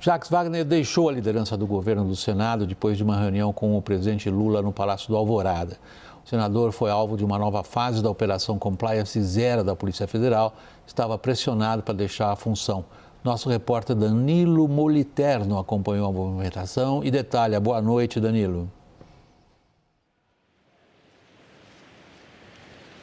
Jacques Wagner deixou a liderança do governo do Senado depois de uma reunião com o presidente Lula no Palácio do Alvorada. O senador foi alvo de uma nova fase da Operação Compliance Zero da Polícia Federal. Estava pressionado para deixar a função. Nosso repórter Danilo Moliterno acompanhou a movimentação e detalha. Boa noite, Danilo.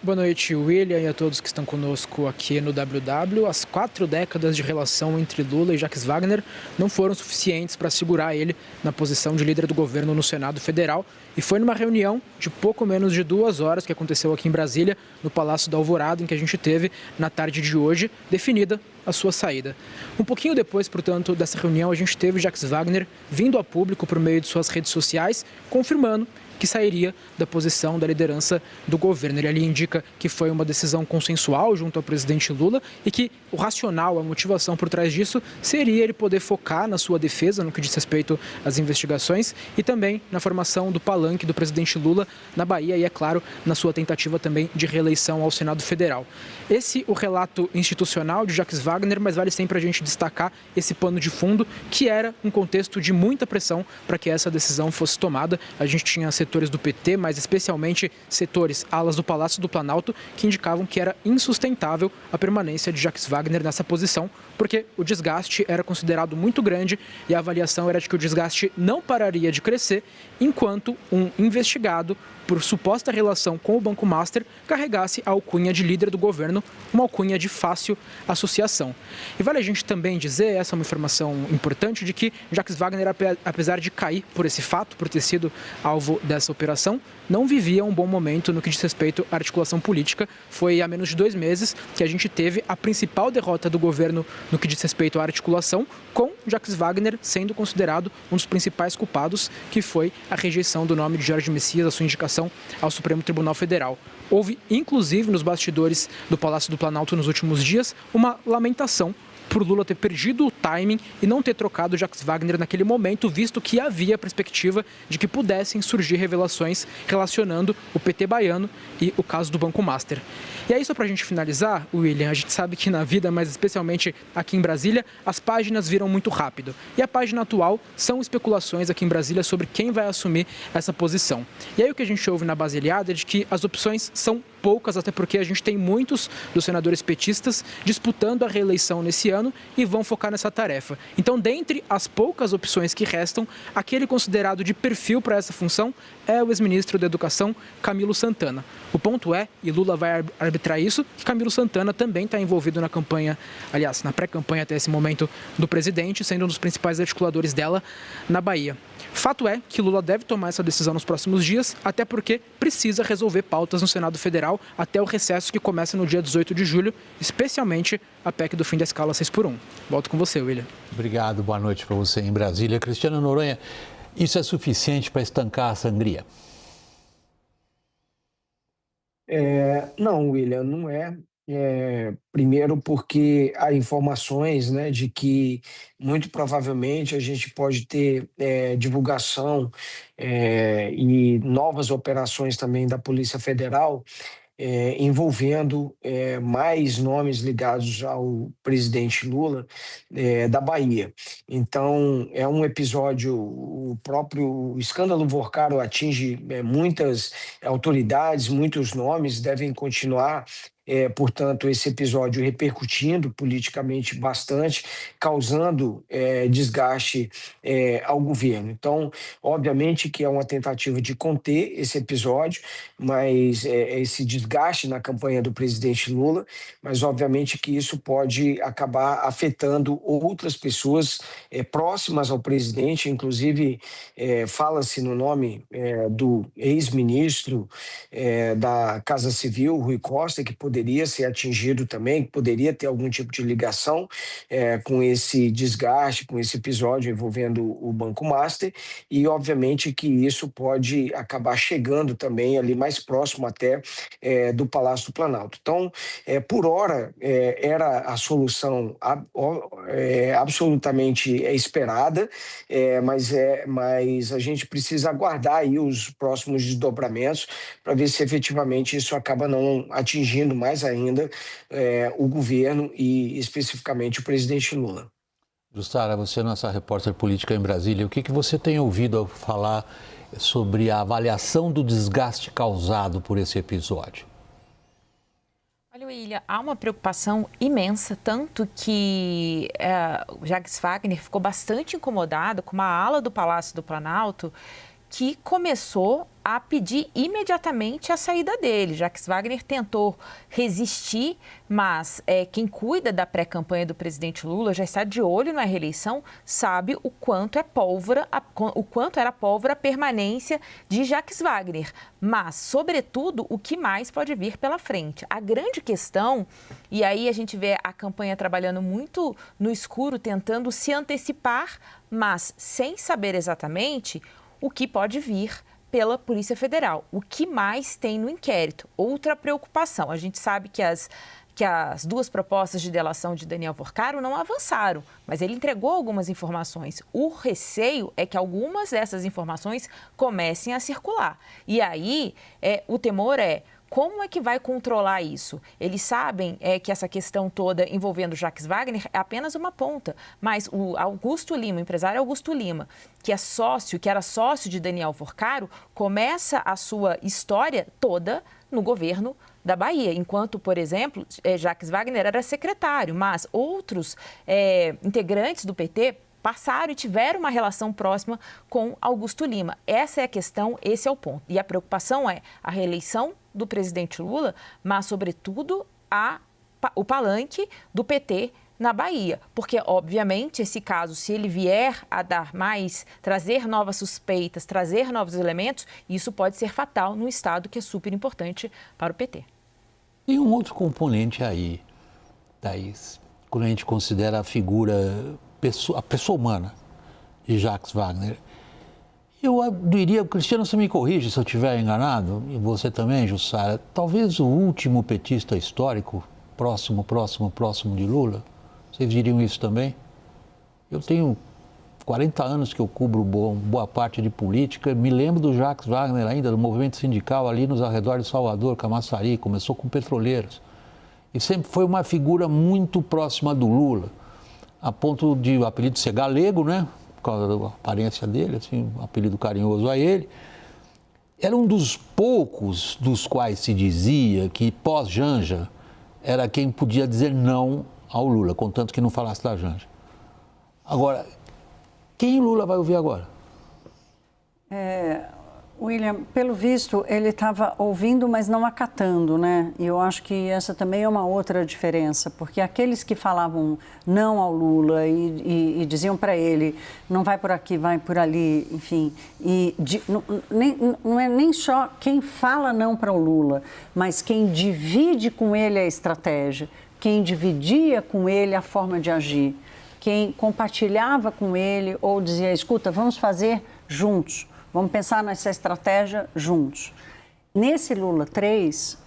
Boa noite, William, e a todos que estão conosco aqui no WW. As 4 décadas de relação entre Lula e Jacques Wagner não foram suficientes para segurar ele na posição de líder do governo no Senado Federal. E foi numa reunião de pouco menos de 2 horas que aconteceu aqui em Brasília, no Palácio da Alvorada, em que a gente teve, na tarde de hoje, definida a sua saída. Um pouquinho depois, portanto, dessa reunião, a gente teve Jacques Wagner vindo a público por meio de suas redes sociais, confirmando que sairia da posição da liderança do governo. Ele ali indica que foi uma decisão consensual junto ao presidente Lula e que o racional, a motivação por trás disso seria ele poder focar na sua defesa, no que diz respeito às investigações e também na formação do palanque do presidente Lula na Bahia e, é claro, na sua tentativa também de reeleição ao Senado Federal. Esse o relato institucional de Jacques Wagner, mas vale sempre a gente destacar esse pano de fundo, que era um contexto de muita pressão para que essa decisão fosse tomada. A gente tinha setores do PT, mas especialmente setores, alas do Palácio do Planalto, que indicavam que era insustentável a permanência de Jacques Wagner nessa posição, porque o desgaste era considerado muito grande e a avaliação era de que o desgaste não pararia de crescer enquanto um investigado por suposta relação com o Banco Master carregasse a alcunha de líder do governo, uma alcunha de fácil associação. E vale a gente também dizer, essa é uma informação importante, de que Jacques Wagner, apesar de cair por esse fato, por ter sido alvo dessa operação, não vivia um bom momento no que diz respeito à articulação política. Foi há menos de 2 meses que a gente teve a principal derrota do governo no que diz respeito à articulação, com Jacques Wagner sendo considerado um dos principais culpados, que foi a rejeição do nome de Jorge Messias, a sua indicação ao Supremo Tribunal Federal. Houve, inclusive, nos bastidores do Palácio do Planalto nos últimos dias, uma lamentação por Lula ter perdido o timing e não ter trocado Jacques Wagner naquele momento, visto que havia a perspectiva de que pudessem surgir revelações relacionando o PT baiano e o caso do Banco Master. E aí, só para a gente finalizar, William, a gente sabe que na vida, mas especialmente aqui em Brasília, as páginas viram muito rápido. E a página atual são especulações aqui em Brasília sobre quem vai assumir essa posição. E aí o que a gente ouve na baseada é de que as opções são poucas, até porque a gente tem muitos dos senadores petistas disputando a reeleição nesse ano e vão focar nessa tarefa. Então, dentre as poucas opções que restam, aquele considerado de perfil para essa função é o ex-ministro da Educação, Camilo Santana. O ponto é, e Lula vai arbitrar isso, que Camilo Santana também está envolvido na campanha, aliás, na pré-campanha até esse momento do presidente, sendo um dos principais articuladores dela na Bahia. Fato é que Lula deve tomar essa decisão nos próximos dias, até porque precisa resolver pautas no Senado Federal até o recesso que começa no dia 18 de julho, especialmente a PEC do fim da escala 6x1. Volto com você, William. Obrigado, boa noite para você em Brasília. Cristiano Noronha, isso é suficiente para estancar a sangria? Não, William, não é. Primeiro porque há informações, né, de que muito provavelmente a gente pode ter divulgação e novas operações também da Polícia Federal envolvendo mais nomes ligados ao presidente Lula da Bahia. Então, é um episódio, o próprio escândalo Vorcaro atinge muitas autoridades, muitos nomes, devem continuar, portanto, esse episódio repercutindo politicamente bastante, causando desgaste ao governo. Então, obviamente que é uma tentativa de conter esse episódio, mas esse desgaste na campanha do presidente Lula, mas obviamente que isso pode acabar afetando outras pessoas próximas ao presidente, inclusive fala-se no nome do ex-ministro da Casa Civil, Rui Costa, que poderia ser atingido também, que poderia ter algum tipo de ligação com esse desgaste, com esse episódio envolvendo o Banco Master, e obviamente que isso pode acabar chegando também ali mais próximo até do Palácio do Planalto. Então, por hora, era a solução absolutamente esperada, mas a gente precisa aguardar aí os próximos desdobramentos para ver se efetivamente isso acaba não atingindo mais ainda o governo e especificamente o presidente Lula. Jussara, você é nossa repórter política em Brasília. O que você tem ouvido falar sobre a avaliação do desgaste causado por esse episódio? Olha, William, há uma preocupação imensa, tanto que o Jacques Wagner ficou bastante incomodado com uma ala do Palácio do Planalto que começou a pedir imediatamente a saída dele. Jacques Wagner tentou resistir, mas quem cuida da pré-campanha do presidente Lula já está de olho na reeleição, sabe o quanto era pólvora a permanência de Jacques Wagner. Mas, sobretudo, o que mais pode vir pela frente. A grande questão, e aí a gente vê a campanha trabalhando muito no escuro, tentando se antecipar, mas sem saber exatamente o que pode vir pela Polícia Federal. O que mais tem no inquérito? Outra preocupação. A gente sabe que as duas propostas de delação de Daniel Worcaro não avançaram, mas ele entregou algumas informações. O receio é que algumas dessas informações comecem a circular. E aí, o temor é: como é que vai controlar isso? Eles sabem que essa questão toda envolvendo Jacques Wagner é apenas uma ponta, mas o Augusto Lima, o empresário Augusto Lima, que era sócio de Daniel Worcaro, começa a sua história toda no governo da Bahia, enquanto, por exemplo, Jacques Wagner era secretário, mas outros integrantes do PT passaram e tiveram uma relação próxima com Augusto Lima. Essa é a questão, esse é o ponto. E a preocupação é a reeleição do presidente Lula, mas, sobretudo, o palanque do PT na Bahia. Porque, obviamente, esse caso, se ele vier a trazer novas suspeitas, trazer novos elementos, isso pode ser fatal no Estado, que é super importante para o PT. E um outro componente aí, Thaís, quando a gente considera a figura, a pessoa humana de Jacques Wagner. Eu diria, Cristiano, você me corrige se eu estiver enganado, e você também, Jussara, talvez o último petista histórico, próximo de Lula. Vocês diriam isso também? Eu tenho 40 anos que eu cubro boa parte de política, me lembro do Jacques Wagner ainda, do movimento sindical ali nos arredores de Salvador, Camaçari, começou com petroleiros. E sempre foi uma figura muito próxima do Lula, a ponto de o apelido ser galego, né? Por causa da aparência dele, assim, um apelido carinhoso a ele. Era um dos poucos dos quais se dizia que pós-Janja era quem podia dizer não ao Lula, contanto que não falasse da Janja. Agora, quem Lula vai ouvir agora? William, pelo visto, ele estava ouvindo, mas não acatando, né? E eu acho que essa também é uma outra diferença, porque aqueles que falavam não ao Lula e diziam para ele, não vai por aqui, vai por ali, enfim, não é nem só quem fala não para o Lula, mas quem divide com ele a estratégia, quem dividia com ele a forma de agir, quem compartilhava com ele ou dizia, escuta, vamos fazer juntos. Vamos pensar nessa estratégia juntos. Nesse Lula 3,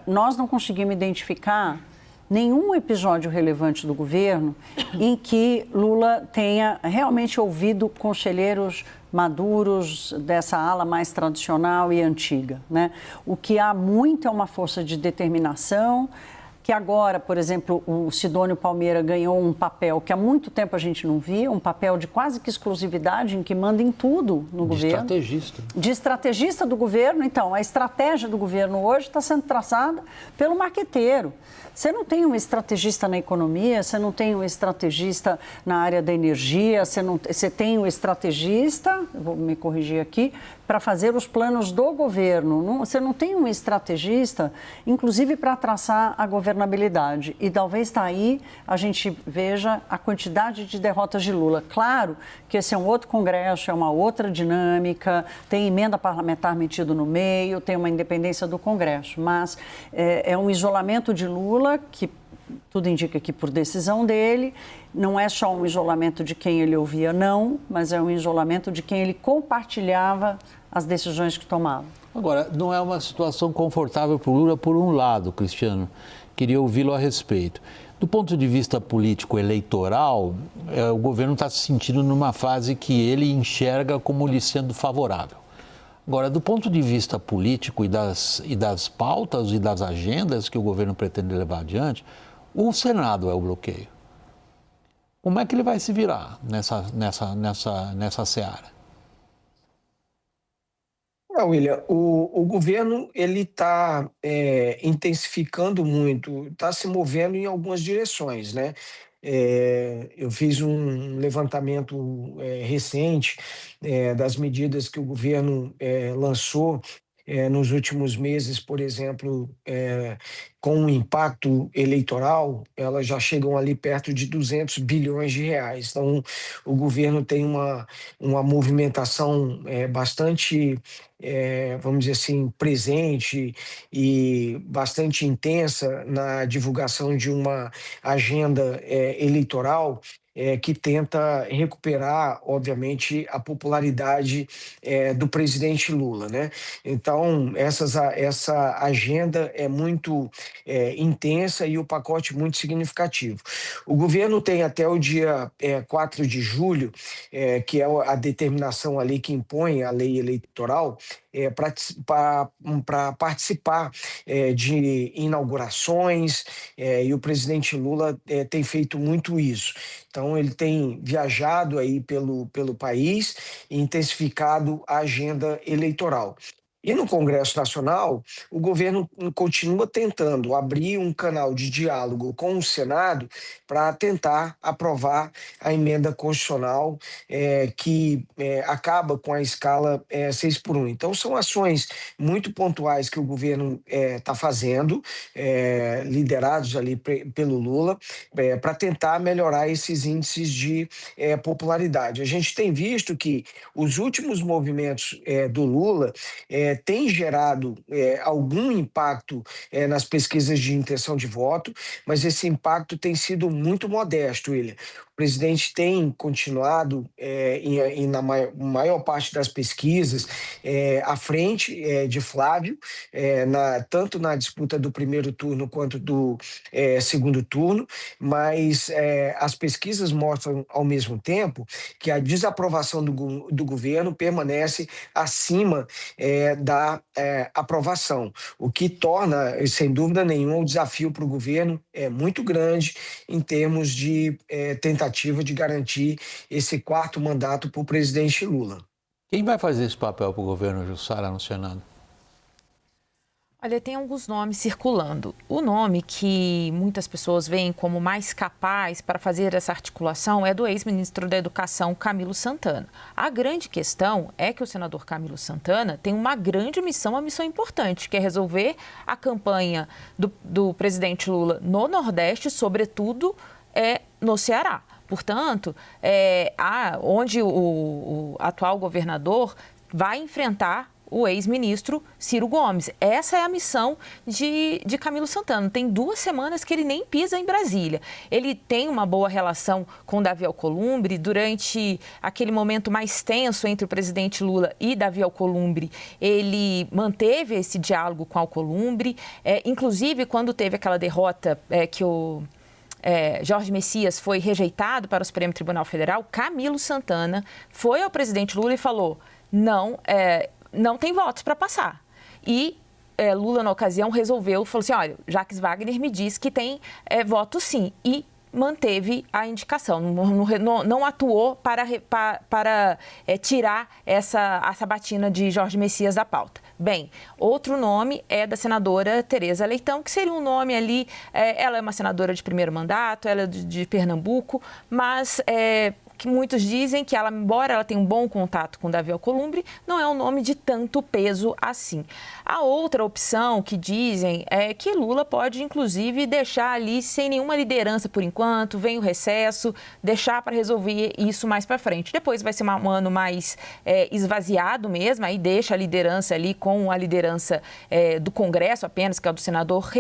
nós não conseguimos identificar nenhum episódio relevante do governo em que Lula tenha realmente ouvido conselheiros maduros dessa ala mais tradicional e antiga, né? O que há muito é uma força de determinação, que agora, por exemplo, o Sidônio Palmeira ganhou um papel que há muito tempo a gente não via, um papel de quase que exclusividade, em que manda em tudo no governo. De estrategista. De estrategista do governo. Então, a estratégia do governo hoje está sendo traçada pelo marqueteiro. Você não tem um estrategista na economia, você não tem um estrategista na área da energia, você tem um estrategista, vou me corrigir aqui, para fazer os planos do governo. Você não tem um estrategista, inclusive para traçar a governabilidade. E talvez daí a gente veja a quantidade de derrotas de Lula. Claro que esse é um outro congresso, é uma outra dinâmica, tem emenda parlamentar metido no meio, tem uma independência do Congresso, mas é um isolamento de Lula que tudo indica que por decisão dele, não é só um isolamento de quem ele ouvia não, mas é um isolamento de quem ele compartilhava as decisões que tomava. Agora, não é uma situação confortável para o Lula por um lado, Cristiano. Queria ouvi-lo a respeito. Do ponto de vista político eleitoral, o governo está se sentindo numa fase que ele enxerga como lhe sendo favorável. Agora, do ponto de vista político e das pautas e das agendas que o governo pretende levar adiante, o Senado é o bloqueio. Como é que ele vai se virar nessa seara? Não, William, o governo ele está intensificando muito, está se movendo em algumas direções, né? Eu fiz um levantamento recente das medidas que o governo lançou nos últimos meses, por exemplo, com um impacto eleitoral, elas já chegam ali perto de 200 bilhões de reais. Então, o governo tem uma movimentação bastante, vamos dizer assim, presente e bastante intensa na divulgação de uma agenda eleitoral que tenta recuperar, obviamente, a popularidade do presidente Lula, né? Então, essa agenda é muito intensa e o pacote muito significativo. O governo tem até o dia 4 de julho, que é a determinação ali que impõe a lei eleitoral, para participar de inaugurações, e o presidente Lula tem feito muito isso. Então, ele tem viajado aí pelo país e intensificado a agenda eleitoral. E no Congresso Nacional, o governo continua tentando abrir um canal de diálogo com o Senado para tentar aprovar a emenda constitucional que acaba com a escala 6x1. Então, são ações muito pontuais que o governo está fazendo, liderados ali pelo Lula, para tentar melhorar esses índices de popularidade. A gente tem visto que os últimos movimentos do Lula tem gerado algum impacto nas pesquisas de intenção de voto, mas esse impacto tem sido muito modesto, William. O presidente tem continuado, na maior parte das pesquisas, à frente de Flávio, tanto na disputa do primeiro turno quanto do segundo turno, mas as pesquisas mostram, ao mesmo tempo, que a desaprovação do governo permanece acima da aprovação, o que torna, sem dúvida nenhuma, o desafio para o governo muito grande em termos de tentativa de garantir esse quarto mandato para o presidente Lula. Quem vai fazer esse papel para o governo, Jussara, no Senado? Olha, tem alguns nomes circulando. O nome que muitas pessoas veem como mais capaz para fazer essa articulação é do ex-ministro da Educação, Camilo Santana. A grande questão é que o senador Camilo Santana tem uma grande missão, uma missão importante, que é resolver a campanha do presidente Lula no Nordeste, sobretudo no Ceará. Portanto, onde o atual governador vai enfrentar o ex-ministro Ciro Gomes. Essa é a missão de Camilo Santana. Tem 2 semanas que ele nem pisa em Brasília. Ele tem uma boa relação com Davi Alcolumbre. Durante aquele momento mais tenso entre o presidente Lula e Davi Alcolumbre, ele manteve esse diálogo com Alcolumbre. Inclusive, quando teve aquela derrota que o Jorge Messias foi rejeitado para o Supremo Tribunal Federal, Camilo Santana foi ao presidente Lula e falou: não tem votos para passar. E Lula, na ocasião, falou assim: olha, Jacques Wagner me diz que tem voto sim. E manteve a indicação, não atuou para tirar essa batina de Jorge Messias da pauta. Bem, outro nome é da senadora Tereza Leitão, que seria um nome ali, ela é uma senadora de primeiro mandato, ela é de Pernambuco, mas que muitos dizem que ela, embora ela tenha um bom contato com Davi Alcolumbre, não é um nome de tanto peso assim. A outra opção que dizem é que Lula pode, inclusive, deixar ali sem nenhuma liderança por enquanto, vem o recesso, deixar para resolver isso mais para frente. Depois vai ser um ano mais esvaziado mesmo, aí deixa a liderança ali com a liderança do Congresso apenas, que é a do senador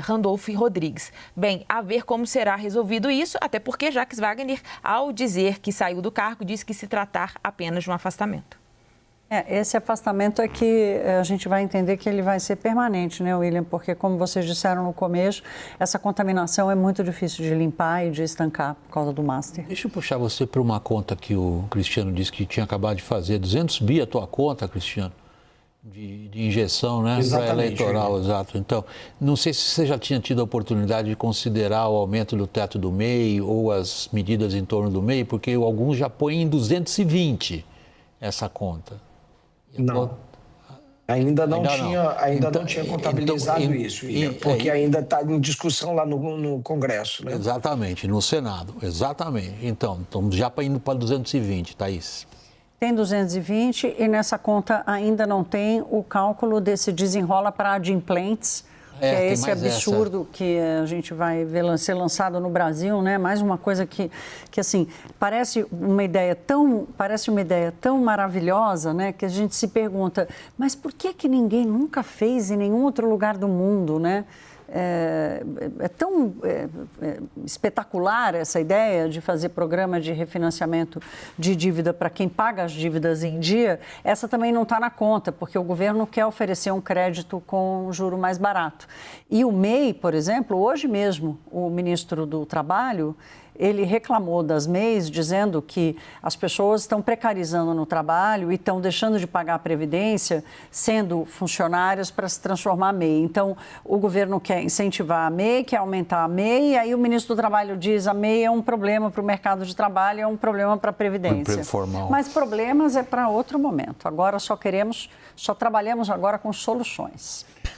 Randolfo Rodrigues. Bem, a ver como será resolvido isso, até porque Jacques Wagner, ao dizer que saiu do cargo, disse que se tratar apenas de um afastamento. Esse afastamento é que a gente vai entender que ele vai ser permanente, né, William? Porque, como vocês disseram no começo, essa contaminação é muito difícil de limpar e de estancar por causa do Master. Deixa eu puxar você para uma conta que o Cristiano disse que tinha acabado de fazer. 200 bi a tua conta, Cristiano. de injeção, né? Exatamente, Pré-eleitoral, exato. Então, não sei se você já tinha tido a oportunidade de considerar o aumento do teto do MEI ou as medidas em torno do MEI, porque alguns já põem em 220 essa conta. Não. Ainda não tinha contabilizado isso, William, porque ainda está em discussão lá no Congresso, né? Exatamente, no Senado, exatamente. Então, estamos já indo para 220, Thaís. Tem 220 e nessa conta ainda não tem o cálculo desse desenrola para adimplentes, que é esse absurdo que a gente vai ver ser lançado no Brasil, né? Mais uma coisa que assim, parece uma ideia tão maravilhosa, né? Que a gente se pergunta, mas por que ninguém nunca fez em nenhum outro lugar do mundo, né? É tão espetacular essa ideia de fazer programa de refinanciamento de dívida para quem paga as dívidas em dia. Essa também não está na conta, porque o governo quer oferecer um crédito com juro mais barato. E o MEI, por exemplo, hoje mesmo, o ministro do Trabalho, ele reclamou das MEIs, dizendo que as pessoas estão precarizando no trabalho e estão deixando de pagar a Previdência, sendo funcionárias para se transformar em MEI. Então, o governo quer incentivar a MEI, quer aumentar a MEI, e aí o ministro do Trabalho diz que a MEI é um problema para o mercado de trabalho, é um problema para a Previdência. Formal. Mas problemas é para outro momento. Agora só trabalhamos agora com soluções.